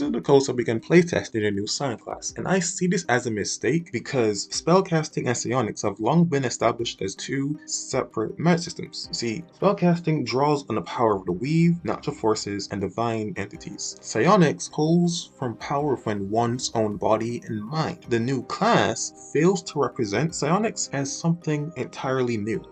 This is the code so we can playtesting a new Psion class, and I see this as a mistake because spellcasting and psionics have long been established as two separate magic systems. See, spellcasting draws on the power of the weave, natural forces, and divine entities. Psionics pulls from power within one's own body and mind. The new class fails to represent psionics as something entirely new.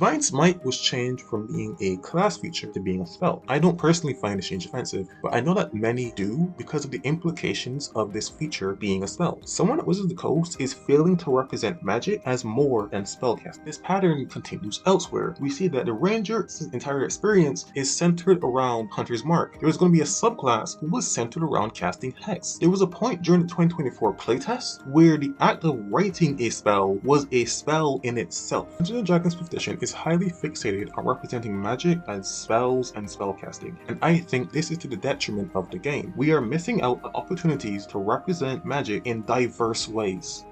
Divine Smite was changed from being a class feature to being a spell. I don't personally find this change offensive, but I know that many do because of the implications of this feature being a spell. Someone at Wizards of the Coast is failing to represent magic as more than spellcasting. This pattern continues elsewhere. We see that the Ranger's entire experience is centered around Hunter's Mark. There was going to be a subclass who was centered around casting Hex. There was a point during the 2024 playtest where the act of writing a spell was a spell in itself. Dungeons & Dragons 5th edition is highly fixated on representing magic as spells and spellcasting, and I think this is to the detriment of the game. We are missing out on opportunities to represent magic in diverse ways.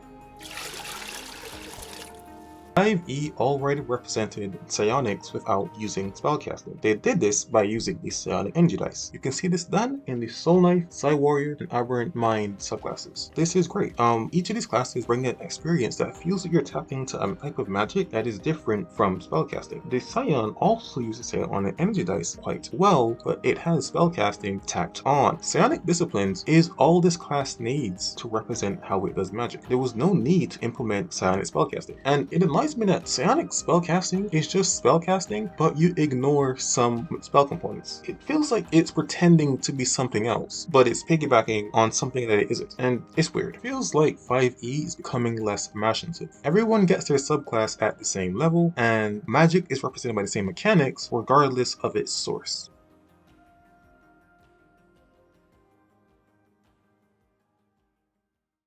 5e already represented psionics without using spellcasting. They did this by using the psionic energy dice. You can see this done in the Soul Knife, Psi Warrior, and Aberrant Mind subclasses. This is great. Each of these classes bring an experience that feels like you're tapping into a type of magic that is different from spellcasting. The Psion also uses psionic energy dice quite well, but it has spellcasting tacked on. Psionic disciplines is all this class needs to represent how it does magic. There was no need to implement psionic spellcasting, and it reminds me that psionic spellcasting is just spellcasting, but you ignore some spell components. It feels like it's pretending to be something else, but it's piggybacking on something that it isn't, and it's weird. It feels like 5e is becoming less imaginative. Everyone gets their subclass at the same level, and magic is represented by the same mechanics regardless of its source.